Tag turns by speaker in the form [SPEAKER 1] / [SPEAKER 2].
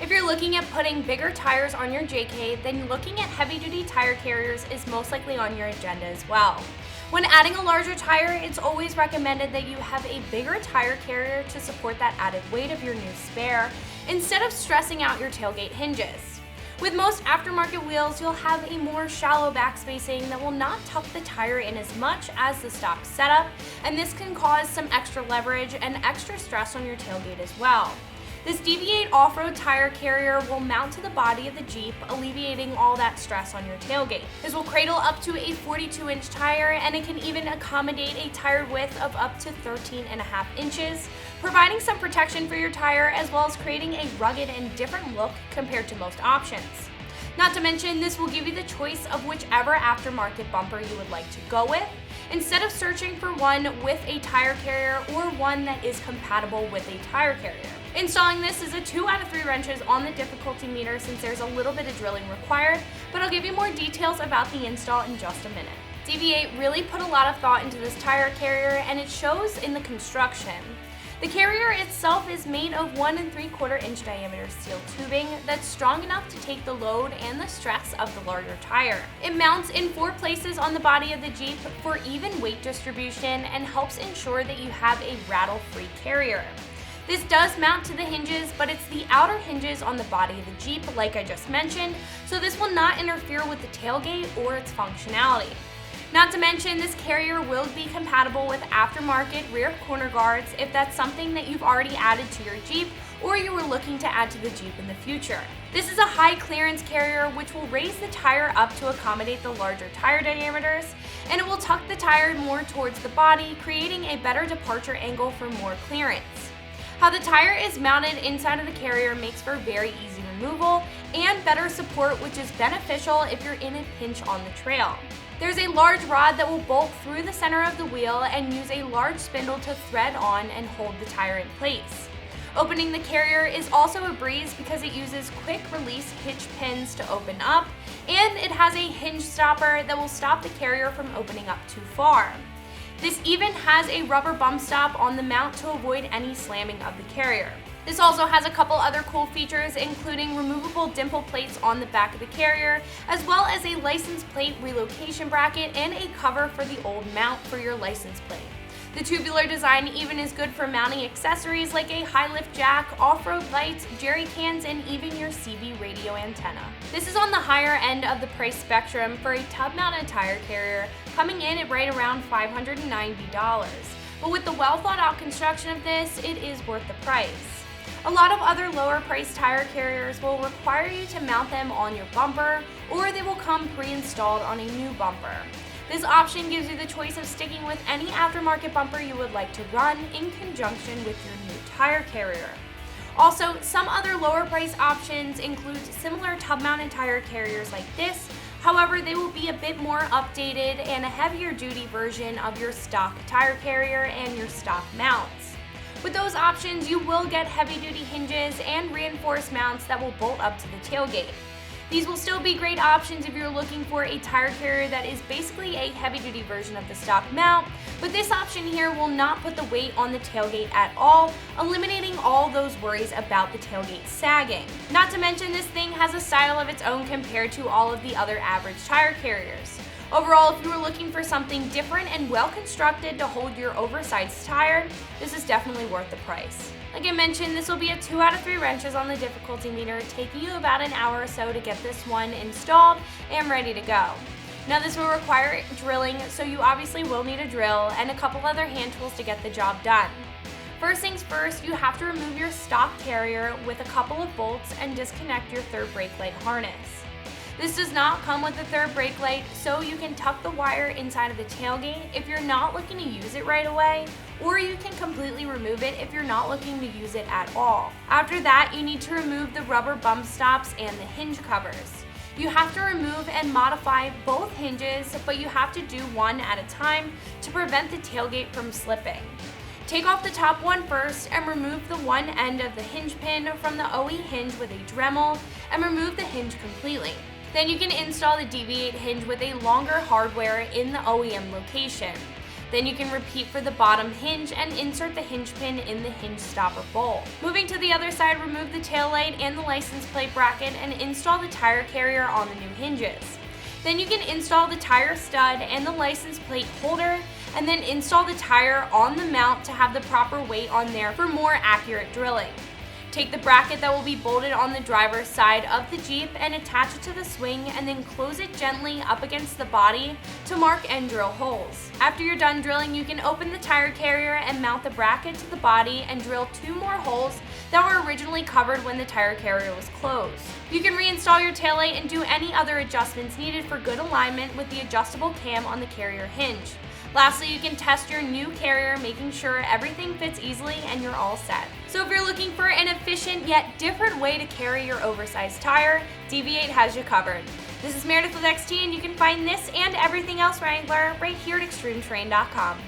[SPEAKER 1] If you're looking at putting bigger tires on your JK, then looking at heavy-duty tire carriers is most likely on your agenda as well. When adding a larger tire, it's always recommended that you have a bigger tire carrier to support that added weight of your new spare, instead of stressing out your tailgate hinges. With most aftermarket wheels, you'll have a more shallow back spacing that will not tuck the tire in as much as the stock setup, and this can cause some extra leverage and extra stress on your tailgate as well. This DV8 Off-Road Tire Carrier will mount to the body of the Jeep, alleviating all that stress on your tailgate. This will cradle up to a 42-inch tire, and it can even accommodate a tire width of up to 13.5 inches, providing some protection for your tire as well as creating a rugged and different look compared to most options. Not to mention, this will give you the choice of whichever aftermarket bumper you would like to go with, instead of searching for one with a tire carrier or one that is compatible with a tire carrier. Installing this is a 2 out of 3 wrenches on the difficulty meter since there's a little bit of drilling required, but I'll give you more details about the install in just a minute. DV8 really put a lot of thought into this tire carrier, and it shows in the construction. The carrier itself is made of 1 3/4 inch diameter steel tubing that's strong enough to take the load and the stress of the larger tire. It mounts in 4 places on the body of the Jeep for even weight distribution and helps ensure that you have a rattle-free carrier. This does mount to the hinges, but it's the outer hinges on the body of the Jeep, like I just mentioned, so this will not interfere with the tailgate or its functionality. Not to mention, this carrier will be compatible with aftermarket rear corner guards if that's something that you've already added to your Jeep or you were looking to add to the Jeep in the future. This is a high clearance carrier which will raise the tire up to accommodate the larger tire diameters, and it will tuck the tire more towards the body, creating a better departure angle for more clearance. How the tire is mounted inside of the carrier makes for very easy removal and better support, which is beneficial if you're in a pinch on the trail. There's a large rod that will bolt through the center of the wheel and use a large spindle to thread on and hold the tire in place. Opening the carrier is also a breeze because it uses quick release hitch pins to open up, and it has a hinge stopper that will stop the carrier from opening up too far. This even has a rubber bump stop on the mount to avoid any slamming of the carrier. This also has a couple other cool features, including removable dimple plates on the back of the carrier, as well as a license plate relocation bracket and a cover for the old mount for your license plate. The tubular design even is good for mounting accessories like a high lift jack, off-road lights, jerry cans, and even your CB radio antenna. This is on the higher end of the price spectrum for a tub-mounted tire carrier, coming in at right around $590. But with the well thought out construction of this, it is worth the price. A lot of other lower priced tire carriers will require you to mount them on your bumper, or they will come pre-installed on a new bumper. This option gives you the choice of sticking with any aftermarket bumper you would like to run in conjunction with your new tire carrier. Also, some other lower price options include similar tub-mounted tire carriers like this, however they will be a bit more updated and a heavier duty version of your stock tire carrier and your stock mounts. With those options, you will get heavy duty hinges and reinforced mounts that will bolt up to the tailgate. These will still be great options if you're looking for a tire carrier that is basically a heavy-duty version of the stock mount, but this option here will not put the weight on the tailgate at all, eliminating all those worries about the tailgate sagging. Not to mention, this thing has a style of its own compared to all of the other average tire carriers. Overall, if you were looking for something different and well constructed to hold your oversized tire, this is definitely worth the price. Like I mentioned, this will be a 2 out of 3 wrenches on the difficulty meter, taking you about an hour or so to get this one installed and ready to go. Now this will require drilling, so you obviously will need a drill and a couple other hand tools to get the job done. First things first, you have to remove your stock carrier with a couple of bolts and disconnect your third brake light harness. This does not come with a third brake light, so you can tuck the wire inside of the tailgate if you're not looking to use it right away, or you can completely remove it if you're not looking to use it at all. After that, you need to remove the rubber bump stops and the hinge covers. You have to remove and modify both hinges, but you have to do one at a time to prevent the tailgate from slipping. Take off the top one first and remove the one end of the hinge pin from the OE hinge with a Dremel and remove the hinge completely. Then you can install the DV8 hinge with a longer hardware in the OEM location. Then you can repeat for the bottom hinge and insert the hinge pin in the hinge stopper bowl. Moving to the other side, remove the taillight and the license plate bracket and install the tire carrier on the new hinges. Then you can install the tire stud and the license plate holder, and then install the tire on the mount to have the proper weight on there for more accurate drilling. Take the bracket that will be bolted on the driver's side of the Jeep and attach it to the swing, and then close it gently up against the body to mark and drill holes. After you're done drilling, you can open the tire carrier and mount the bracket to the body and drill 2 more holes that were originally covered when the tire carrier was closed. You can reinstall your taillight and do any other adjustments needed for good alignment with the adjustable cam on the carrier hinge. Lastly, you can test your new carrier, making sure everything fits easily and you're all set. So if you're looking for an efficient yet different way to carry your oversized tire, DV8 has you covered. This is Meredith with XT, and you can find this and everything else Wrangler right here at ExtremeTerrain.com.